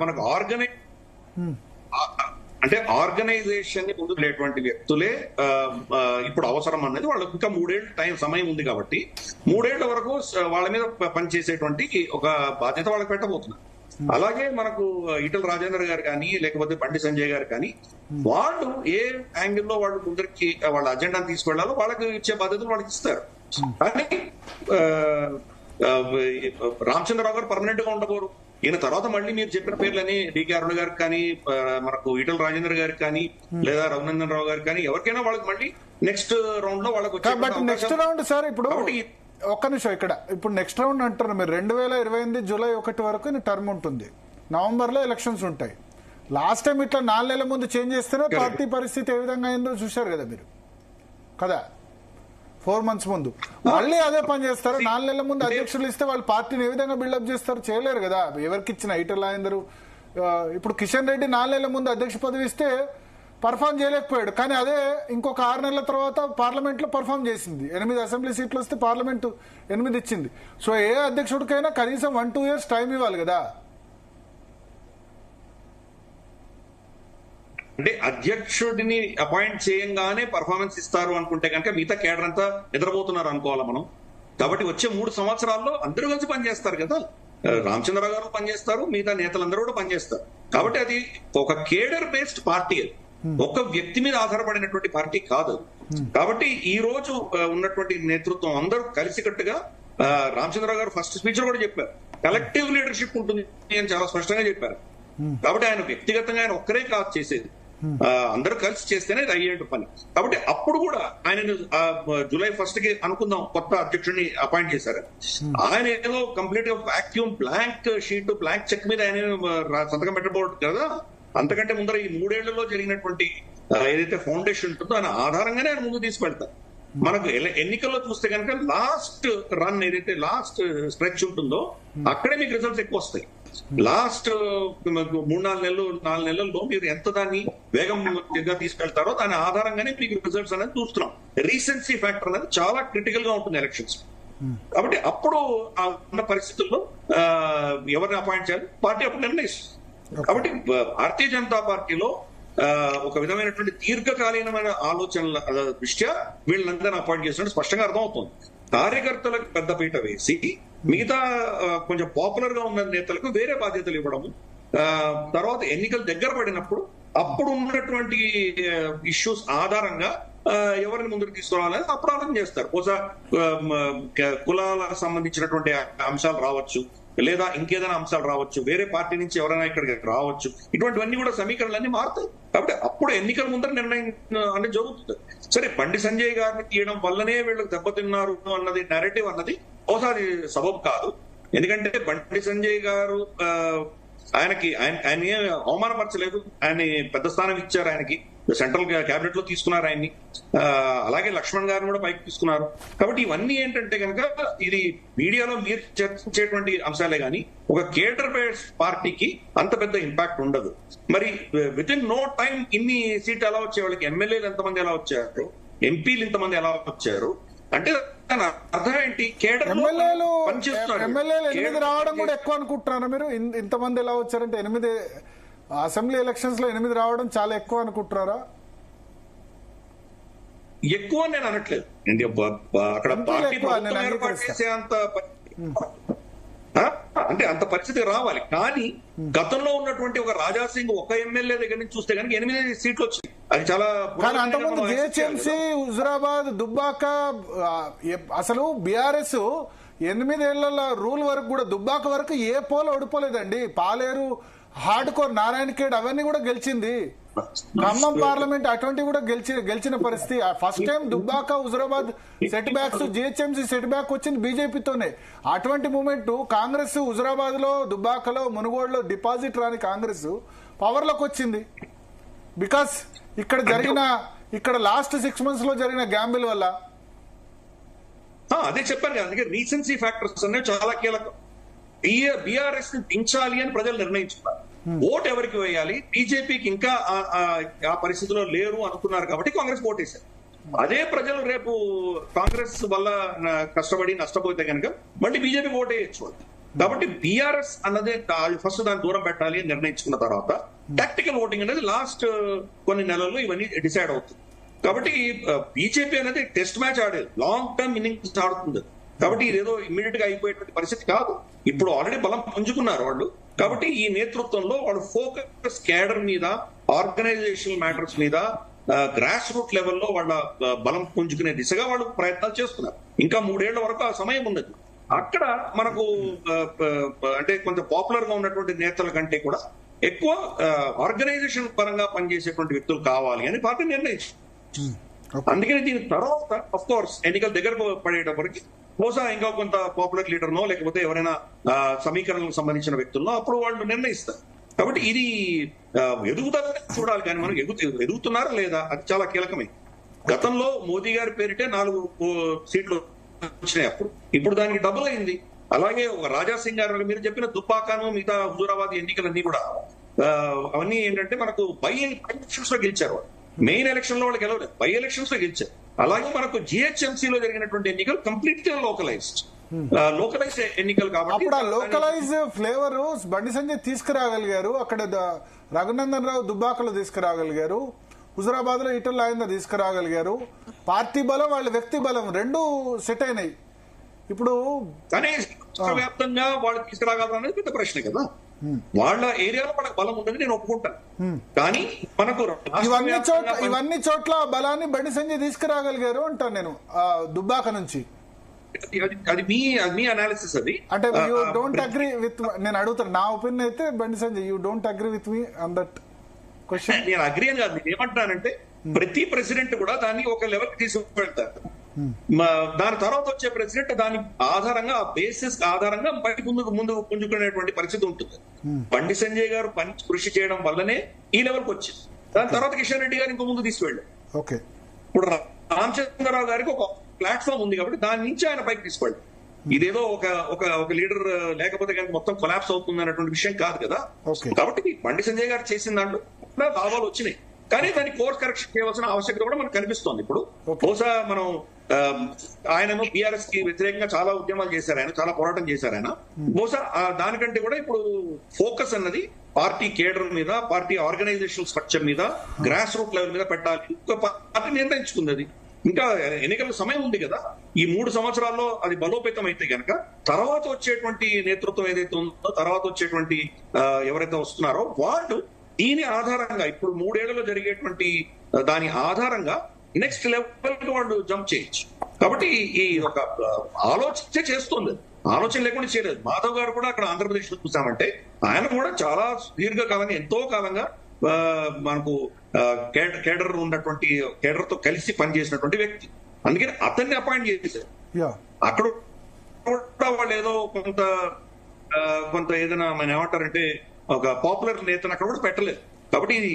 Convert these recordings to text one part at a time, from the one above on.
మనకు ఆర్గనైజేషన్ ని ముందుకునేటువంటి వ్యక్తులే ఇప్పుడు అవసరం అన్నది వాళ్ళకి ఇంకా 3 ఏళ్ళ సమయం ఉంది కాబట్టి 3 ఏళ్ల వరకు వాళ్ళ మీద పనిచేసేటువంటి ఒక బాధ్యత వాళ్ళకి పెట్టబోతున్నారు. అలాగే మనకు ఈటల రాజేందర్ గారు కానీ లేకపోతే బండి సంజయ్ గారు కానీ వాళ్ళు ఏ యాంగిల్లో వాళ్ళు ముందరికి వాళ్ళ అజెండాను తీసుకెళ్లాలో వాళ్ళకి ఇచ్చే బాధ్యతలు వాళ్ళకి ఇస్తారు. కానీ రామచంద్రరావు గారు పర్మనెంట్ గా ఉండబోరు. ఈయన తర్వాత మళ్ళీ మీరు చెప్పిన పేర్లని డికే అరుణ గారికి కానీ మనకు ఈటల రాజేందర్ గారికి కానీ లేదా రఘునందన్ రావు గారికి కానీ ఎవరికైనా వాళ్ళకి మళ్ళీ నెక్స్ట్ రౌండ్ లో వాళ్ళకి నెక్స్ట్ రౌండ్ సార్ ఇప్పుడు ఒక్క నిమిషం ఇక్కడ ఇప్పుడు నెక్స్ట్ రౌండ్ అంటారు మీరు 2028 జూలై 1 వరకు టర్మ్ ఉంటుంది. నవంబర్ లో ఎలక్షన్స్ ఉంటాయి. లాస్ట్ టైం ఇట్లా 4 నెలల ముందు చేంజ్ చేస్తేనే పార్టీ పరిస్థితి ఏ విధంగా అయిందో చూశారు కదా మీరు కదా. 4 months ముందు మళ్ళీ అదే పని చేస్తారు. 4 నెలల ముందు అధ్యక్షులు ఇస్తే వాళ్ళు పార్టీని ఏ విధంగా బిల్డప్ చేస్తారు? చేయలేరు కదా. ఎవరికి ఇచ్చిన ఈటల రాజేందర్ ఇప్పుడు కిషన్ రెడ్డి 4 నెలల ముందు అధ్యక్ష పదవి ఇస్తే పర్ఫామ్ చేయలేకపోయాడు. కానీ అదే ఇంకొక 6 నెలల తర్వాత పార్లమెంట్ లో పర్ఫామ్ చేసింది. 8 అసెంబ్లీ సీట్లు వస్తే పార్లమెంట్ 8 ఇచ్చింది. సో ఏ అధ్యక్షుడికైనా కనీసం 1-2 years టైం ఇవ్వాలి కదా. అంటే అధ్యక్షుడిని అపాయింట్ చేయంగానే పర్ఫార్మెన్స్ ఇస్తారు అనుకుంటే కనుక మిగతా కేడర్ అంతా నిద్రపోతున్నారు అనుకోవాలా మనం. కాబట్టి వచ్చే 3 సంవత్సరాల్లో అందరూ కలిసి పనిచేస్తారు కదా. రామచంద్రరావు గారు పనిచేస్తారు, మిగతా నేతలందరూ కూడా పనిచేస్తారు. కాబట్టి అది ఒక కేడర్ బేస్డ్ పార్టీ, అది ఒక్క వ్యక్తి మీద ఆధారపడినటువంటి పార్టీ కాదు. కాబట్టి ఈ రోజు ఉన్నటువంటి నేతృత్వం అందరూ కలిసికట్టుగా రామచంద్రరావు గారు ఫస్ట్ స్పీచ్ లో కూడా చెప్పారు కలెక్టివ్ లీడర్షిప్ ఉంటుంది అని చాలా స్పష్టంగా చెప్పారు. కాబట్టి ఆయన వ్యక్తిగతంగా ఆయన ఒక్కరే కాదు చేసేది, అందరూ కలిసి చేస్తేనే ఇది అయ్యేటు పని. కాబట్టి అప్పుడు కూడా ఆయన జూలై 1 కి అనుకుందాం కొత్త అధ్యక్షుడిని అపాయింట్ చేశారు. ఆయన ఏదో కంప్లీట్ గా vacuum blank sheet blank cheque మీద ఆయన సంతకం పెట్టబోదు కదా. అంతకంటే ముందర ఈ 3 ఏళ్లలో జరిగినటువంటి ఏదైతే ఫౌండేషన్ ఉంటుందో ఆయన ఆధారంగానే ఆయన ముందు తీసుకెళ్తారు. మనకు ఎన్నికల్లో చూస్తే కనుక లాస్ట్ రన్ ఏదైతే లాస్ట్ స్ట్రెచ్ ఉంటుందో అక్కడే మీకు రిజల్ట్స్ ఎక్కువ వస్తాయి. లాస్ట్ 3-4 నెలల్లో మీరు ఎంత దాన్ని వేగంగా తీసుకెళ్తారో దాని ఆధారంగానే మీకు రిజల్ట్స్ అనేది చూస్తున్నాం. రీసెన్సీ ఫ్యాక్టర్ అనేది చాలా క్రిటికల్ గా ఉంటుంది ఎలక్షన్స్. కాబట్టి అప్పుడు ఉన్న పరిస్థితుల్లో ఎవరిని అపాయింట్ చేయాలి పార్టీ అప్పుడు నిర్ణయిస్తుంది. కాబట్టి భారతీయ జనతా పార్టీలో ఒక విధమైనటువంటి దీర్ఘకాలీనమైన ఆలోచనల దృష్ట్యా వీళ్ళందరినీ అపాయింట్ చేసినట్టు స్పష్టంగా అర్థమవుతుంది. కార్యకర్తలకు పెద్దపీట వేసి మిగతా కొంచెం పాపులర్ గా ఉన్న నేతలకు వేరే బాధ్యతలు ఇవ్వడము, తర్వాత ఎన్నికలు దగ్గర పడినప్పుడు అప్పుడు ఉన్నటువంటి ఇష్యూస్ ఆధారంగా ఎవరిని ముందుకు తీసుకురావాలని అప్పుడు ఆలోచన చేస్తారు. బహుశా కులాలకు సంబంధించినటువంటి అంశాలు రావచ్చు, లేదా ఇంకేదైనా అంశాలు రావచ్చు, వేరే పార్టీ నుంచి ఎవరైనా ఇక్కడికి రావచ్చు. ఇటువంటివన్నీ కూడా సమీకరణలన్నీ మారుతాయి. కాబట్టి అప్పుడు ఎన్నికల ముందర నిర్ణయం అనేది జరుగుతుంది. సరే, బండి సంజయ్ గారిని తీయడం వల్లనే వీళ్ళకి దెబ్బతిన్నారు అన్నది నెరేటివ్ అన్నది ఒకసారి సబబు కాదు. ఎందుకంటే బండి సంజయ్ గారు ఆయన అవమానపరచలేదు, ఆయన పెద్ద స్థానం ఇచ్చారు, ఆయనకి సెంట్రల్ క్యాబినెట్ లో తీసుకున్నారు ఆయన్ని. అలాగే లక్ష్మణ్ గారిని కూడా పైకి తీసుకున్నారు. కాబట్టి ఇవన్నీ ఏంటంటే కనుక ఇది మీడియాలో మీరు చర్చించేటువంటి అంశాలే కానీ ఒక కేడర్ బేస్డ్ పార్టీకి అంత పెద్ద ఇంపాక్ట్ ఉండదు. మరి విత్ ఇన్ నో టైం ఇన్ని సీట్లు ఎలా వచ్చాయి, వాళ్ళకి ఎమ్మెల్యేలు ఎంతమంది ఎలా వచ్చారు, ఎంపీలు ఇంతమంది ఎలా వచ్చారు అంటే అర్థం ఏంటి? కేడర్ ఎమ్మెల్యేలు 8 రావడం కూడా ఎక్కువ అనుకుంటున్నారా మీరు? ఇంతమంది ఎలా వచ్చారంటే 8 అసెంబ్లీ ఎలక్షన్స్ లో 8 రావడం చాలా ఎక్కువ అనుకుంటున్నారా? ఎక్కువ నేను అనట్లేదు. అక్కడ పార్టీ ఏర్పాటు చేసే అంటే అంత పరిస్థితి రావాలి. కానీ గతంలో ఉన్నటువంటి ఒక రాజాసింగ్ ఒక ఎమ్మెల్యే దగ్గర నుంచి చూస్తే కనుక 8 సీట్లు వచ్చింది. అది చాలా అంతకుముందు జిహెచ్ఎంసీ, హుజురాబాద్, దుబ్బాక అసలు బీఆర్ఎస్ 8 ఏళ్ల రూల్ వరకు కూడా దుబ్బాక వరకు ఏ పోల్ ఓడిపోలేదండి. పాలేరు, హార్డ్ కోర్, నారాయణఖేడ్ అవన్నీ కూడా గెలిచింది. ఖమ్మం పార్లమెంట్ అటువంటివి కూడా గెలిచిన పరిస్థితి. First time Dubbaka, Huzurabad set backs, GHMC set back వచ్చింది బీజేపీతోనే. అటువంటి మూమెంట్ కాంగ్రెస్ హుజురాబాద్ లో, దుబ్బాకలో, మునుగోడులో డిపాజిట్ రాని కాంగ్రెస్ పవర్ లోకి వచ్చింది. బికాస్ ఇక్కడ లాస్ట్ 6 months లో జరిగిన గ్యాంబిల్ వల్ల. అదే చెప్పాను కదా, అందుకే రీసెన్సీ ఫ్యాక్టర్స్ అనేవి చాలా కీలకం. బీఆర్ఎస్ ని దించాలి అని ప్రజలు నిర్ణయించుకున్నారు. ఓటు ఎవరికి వేయాలి? బీజేపీకి ఇంకా ఆ పరిస్థితిలో లేరు అనుకున్నారు కాబట్టి కాంగ్రెస్ ఓటేశారు. అదే ప్రజలు రేపు కాంగ్రెస్ వల్ల కష్టపడి నష్టపోతే కనుక మళ్ళీ బీజేపీకి ఓటేయచ్చు. కాబట్టి బీఆర్ఎస్ అన్నదే ఫస్ట్ దాన్ని దూరం పెట్టాలి అని నిర్ణయించుకున్న తర్వాత టాక్టికల్ ఓటింగ్ అనేది లాస్ట్ కొన్ని నెలల్లో ఇవన్నీ డిసైడ్ అవుతుంది. కాబట్టి బీజేపీ అనేది టెస్ట్ మ్యాచ్ ఆడేది, లాంగ్ టర్మ్ ఇన్నింగ్స్ ఆడుతుంది. కాబట్టి ఇదేదో ఇమ్మీడియట్ గా అయిపోయేటువంటి పరిస్థితి కాదు. ఇప్పుడు ఆల్రెడీ బలం పుంజుకున్నారు వాళ్ళు. కాబట్టి ఈ నేతృత్వంలో వాళ్ళు ఫోకస్ క్యాడర్ మీద, ఆర్గనైజేషనల్ మ్యాటర్స్ మీద, గ్రాస్ రూట్ లెవెల్లో వాళ్ళ బలం పుంజుకునే దిశగా వాళ్ళు ప్రయత్నాలు చేస్తున్నారు. ఇంకా 3 ఏళ్ల వరకు ఆ సమయం ఉన్నది. అక్కడ మనకు అంటే కొంచెం పాపులర్ గా ఉన్నటువంటి నేతల కంటే కూడా ఎక్కువ ఆర్గనైజేషన్ పరంగా పనిచేసేటువంటి వ్యక్తులు కావాలి అని పార్టీ నిర్ణయించింది. అందుకని దీని తర్వాత అఫ్ కోర్స్ ఎన్నికల దగ్గర పడేటప్పటికి బహుశా ఇంకా కొంత పాపులర్ లీడర్నో లేకపోతే ఎవరైనా సమీకరణలకు సంబంధించిన వ్యక్తుల్లో అప్పుడు వాళ్ళు నిర్ణయిస్తారు. కాబట్టి ఇది ఎదుగుదలని చూడాలి, కానీ మనం ఎదుగుతున్నారా లేదా అది చాలా కీలకమే. గతంలో మోదీ గారి పేరిటే 4 సీట్లు వచ్చినాయి అప్పుడు, ఇప్పుడు దానికి డబుల్ అయింది. అలాగే ఒక రాజా సింగ్ గారు మీరు చెప్పిన దుబ్బాకాను మిగతా హుజూరాబాద్ ఎన్నికలన్నీ కూడా అవన్నీ ఏంటంటే మనకు బై ఎలక్షన్స్ లో గెలిచారు. మెయిన్ ఎలక్షన్ లో వాళ్ళు గెలవలేదు, బై ఎలక్షన్స్ లో గెలిచారు. అలాగే మనకు జిహెచ్ఎంసీ లో జరిగినటువంటి ఎన్నికలు కంప్లీట్ గా లోకలైజ్డ్ ఎన్నికలు. కాబట్టి అప్పుడు ఆ లోకలైజ్ ఫ్లేవర్ బండి సంజయ్ తీసుకురాగలిగారు, అక్కడ రఘునందన్ రావు దుబ్బాకలో తీసుకురాగలిగారు, హుజురాబాద్ లో ఈటల రాజేందర్ తీసుకురాగలిగారు. పార్టీ బలం వాళ్ళ వ్యక్తి బలం రెండు సెట్ అయినాయి. ఇప్పుడు కానీ వ్యాప్తంగా వాళ్ళు తీసుకురాగలరు అనేది పెద్ద ప్రశ్న కదా. వాళ్ళ ఏరియాలో మనకు బలం ఉండదు, నేను ఒప్పుకుంటాను. కానీ మనకు ఇవన్నీ చోట్ల బలాన్ని బండి సంజయ్ తీసుకురాగలిగారు అంటాను నేను దుబ్బాక నుంచి. అది మీ అనాలిసిస్. అది అంటే యూ డోంట్ అగ్రీ విత్, నేను అడుగుతాను నా ఒపీనియన్ అయితే Bandi Sanjay you don't agree with me on that question. నేను అగ్రీ అని కాదు, నేను ఏమంటున్నానంటే ప్రతి ప్రెసిడెంట్ కూడా దాన్ని ఒక లెవెల్ తీసుకువెళ్తారు. దాని తర్వాత వచ్చే ప్రెసిడెంట్ దాని ఆధారంగా, ఆ బేసిస్ ఆధారంగా ముందు పుంజుకునేటువంటి పరిస్థితి ఉంటుంది. బండి సంజయ్ గారు కృషి చేయడం వల్లనే ఈ లెవెల్కి వచ్చింది. దాని తర్వాత కిషన్ రెడ్డి గారు ఇంకో ముందు తీసుకువెళ్ళారు. ఇప్పుడు రామచంద్రరావు గారికి ఒక ప్లాట్ఫామ్ ఉంది కాబట్టి దాని నుంచి ఆయన పైకి తీసుకెళ్ళారు. ఇదేదో ఒక లీడర్ లేకపోతే కనుక మొత్తం కొలాప్స్ అవుతుంది అన్నటువంటి విషయం కాదు కదా. కాబట్టి బండి సంజయ్ గారు చేసిన దాంట్లో లాభాలు వచ్చినాయి, కానీ దాన్ని కోర్స్ కరెక్షన్ చేయవలసిన ఆవశ్యకత కూడా మనకు కనిపిస్తోంది. ఇప్పుడు బహుశా మనం ఆయనను బీఆర్ఎస్ కి వ్యతిరేకంగా చాలా ఉద్యమాలు చేశారు, ఆయన చాలా పోరాటం చేశారు ఆయన. బహుశా దానికంటే కూడా ఇప్పుడు ఫోకస్ అన్నది పార్టీ కేడర్ మీద, పార్టీ ఆర్గనైజేషన్ స్ట్రక్చర్ మీద, గ్రాస్ రూట్ లెవెల్ మీద పెట్టాలి. ఒక పార్టీ నిర్ణయించుకుంది. అది ఇంకా ఎన్నికల సమయం ఉంది కదా. ఈ 3 సంవత్సరాల్లో అది బలోపేతం అయితే కనుక తర్వాత వచ్చేటువంటి నేతృత్వం ఏదైతే ఉందో, తర్వాత వచ్చేటువంటి ఎవరైతే వస్తున్నారో వాళ్ళు దీని ఆధారంగా ఇప్పుడు 3 ఏళ్లలో జరిగేటువంటి దాని ఆధారంగా నెక్స్ట్ లెవెల్ కి వాళ్ళు జంప్ చేయొచ్చు. కాబట్టి ఈ ఒక ఆలోచన చేస్తుంది, ఆలోచన లేకుండా చేయలేదు. మాధవ్ గారు కూడా అక్కడ ఆంధ్రప్రదేశ్ లో చూసామంటే ఆయన కూడా చాలా దీర్ఘకాలంగా, ఎంతో కాలంగా మనకు కేడర్ ఉన్నటువంటి, కేడర్ తో కలిసి పనిచేసినటువంటి వ్యక్తి. అందుకని అతన్ని అపాయింట్ చేశారు. అక్కడ కూడా వాళ్ళు ఏదో కొంత ఏదైనా మనం ఏమంటారంటే ఒక పాపులర్ నేతను అక్కడ కూడా పెట్టలేదు. కాబట్టి ఇది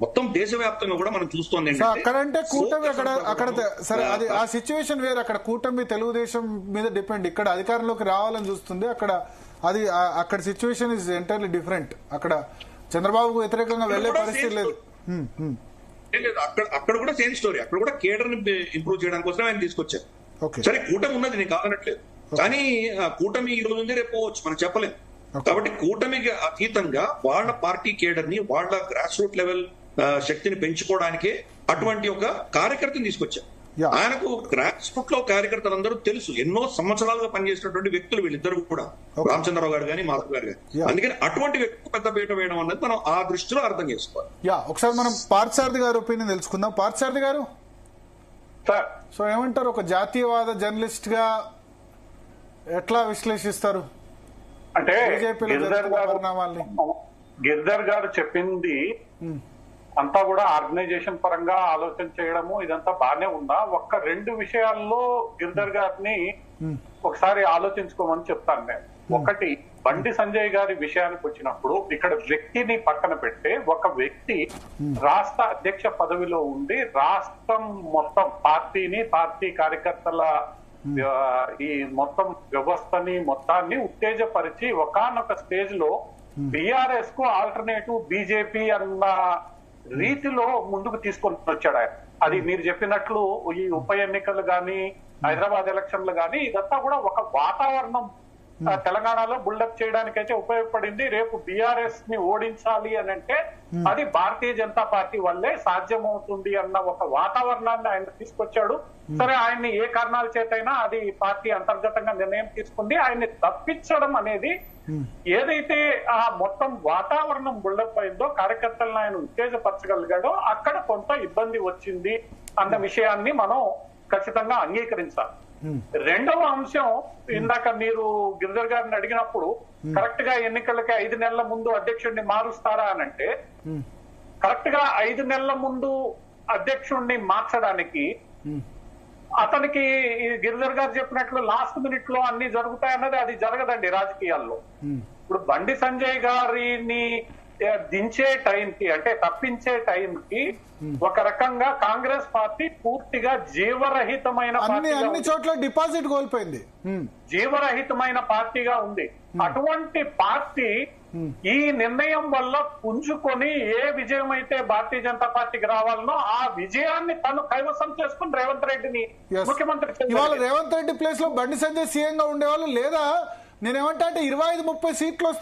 మొత్తం దేశవ్యాప్తంగా కూడా మనం చూస్తోంది. అక్కడంటే కూటమి అక్కడ సరే, అది ఆ సిచ్యువేషన్ వేరు. అక్కడ కూటమి తెలుగుదేశం మీద డిపెండ్, ఇక్కడ అధికారంలోకి రావాలని చూస్తుంది. అక్కడ సిచ్యువేషన్ ఇస్ ఎంటైర్లీ డిఫరెంట్. అక్కడ చంద్రబాబుకు వ్యతిరేకంగా వెళ్లే పరిస్థితి లేదు. అక్కడ కూడా సేమ్ స్టోరీ. అక్కడ కూడా కేడర్ ని ఇంప్రూవ్ చేయడానికి కోసం ఆయన తీసుకొచ్చారు. సరే, కూటమి ఉన్నది, నేను కాదనట్లేదు, కానీ కూటమి ఈ రోజు ఉంది, రేపు పోవచ్చు, మనం చెప్పలేము. కాబట్టి కూటమికి అతీతంగా వాళ్ళ పార్టీ కేడర్ ని, వాళ్ళ గ్రాస్ రూట్ లెవెల్ శక్తిని పెంచుకోవడానికే అటువంటి ఒక కార్యకర్తని తీసుకొచ్చారు. ఆయనకు గ్రాస్ రూట్ లో కార్యకర్తలందరూ తెలుసు, ఎన్నో సంవత్సరాలుగా పనిచేసినటువంటి వ్యక్తులు వీళ్ళిద్దరు కూడా, రామచంద్రరావు గారు కానీ మాధవ్ గారు కానీ. అందుకని అటువంటి వ్యక్తులు పెద్ద పీట వేయడం అన్నది మనం ఆ దృష్టిలో అర్థం చేసుకోవాలి. ఒకసారి మనం పార్థసారథి గారి ఒపీనియన్ తెలుసుకుందాం. పార్థసారథి గారు, సో ఏమంటారు, ఒక జాతీయవాద జర్నలిస్ట్ గా ఎట్లా విశ్లేషిస్తారు అంటే గిరిధర్ గారు చెప్పింది అంతా కూడా ఆర్గనైజేషన్ పరంగా ఆలోచన చేయడము ఇదంతా బానే ఉందా? 2 విషయాల్లో గిరిధర్ గారిని ఒకసారి ఆలోచించుకోమని చెప్తాను నేను. ఒకటి, బండి సంజయ్ గారి విషయానికి వచ్చినప్పుడు ఇక్కడ వ్యక్తిని పక్కన పెడితే, ఒక వ్యక్తి రాష్ట్ర అధ్యక్ష పదవిలో ఉండి రాష్ట్రం మొత్తం పార్టీని, పార్టీ కార్యకర్తల ఈ మొత్తం వ్యవస్థని మొత్తాన్ని ఉత్తేజపరిచి ఒకానొక స్టేజ్ లో బీఆర్ఎస్ కు ఆల్టర్నేటివ్ బీజేపీ అన్న రీతిలో ముందుకు తీసుకొని వచ్చాడు ఆయన. అది మీరు చెప్పినట్లు ఈ ఉప ఎన్నికలు గాని, హైదరాబాద్ ఎలక్షన్లు గాని, ఇదంతా కూడా ఒక వాతావరణం తెలంగాణలో బిల్డప్ చేయడానికి అయితే ఉపయోగపడింది. రేపు బీఆర్ఎస్ ని ఓడించాలి అని అంటే అది భారతీయ జనతా పార్టీ వల్లే సాధ్యమవుతుంది అన్న ఒక వాతావరణాన్ని ఆయన తీసుకొచ్చాడు. సరే, ఆయన్ని ఏ కారణాల చేతైనా అది పార్టీ అంతర్గతంగా నిర్ణయం తీసుకుంది. ఆయన్ని తప్పించడం అనేది ఏదైతే ఆ మొత్తం వాతావరణం బిల్డప్ అయిందో, కార్యకర్తలను ఆయన ఉత్తేజపరచగలిగాడో అక్కడ కొంత ఇబ్బంది వచ్చింది అన్న విషయాన్ని మనం ఖచ్చితంగా అంగీకరించాలి. రెండవ అంశం, ఇందాక మీరు గిరిధర్ గారిని అడిగినప్పుడు కరెక్ట్ గా ఎన్నికలకి 5 నెలల ముందు అధ్యక్షుడిని మారుస్తారా అని అంటే, కరెక్ట్ గా 5 నెలల ముందు అధ్యక్షుడిని మార్చడానికి అతనికి గిరిధర్ గారు చెప్పినట్లు లాస్ట్ మినిట్ లో అన్ని జరుగుతాయన్నది అది జరగదండి రాజకీయాల్లో. ఇప్పుడు బండి సంజయ్ గారిని దించే టైంకి, అంటే తప్పించే టైంకి ఒక రకంగా కాంగ్రెస్ పార్టీ పూర్తిగా జీవరహితమైన అన్ని చోట్ల డిపాజిట్ కోల్పోయింది, జీవరహితమైన పార్టీగా ఉంది. అటువంటి పార్టీ ఈ నిర్ణయం వల్ల పుంజుకొని ఏ విజయం అయితే భారతీయ జనతా పార్టీకి రావాలనో ఆ విజయాన్ని తను కైవసం చేసుకుని రేవంత్ రెడ్డిని ముఖ్యమంత్రి. ఇవాళ రేవంత్ రెడ్డి ప్లేస్ లో బండి సంజయ్ సీఎం గా ఉండేవాళ్ళు, లేదా నేనేమంటా అంటే 25-30 సీట్లు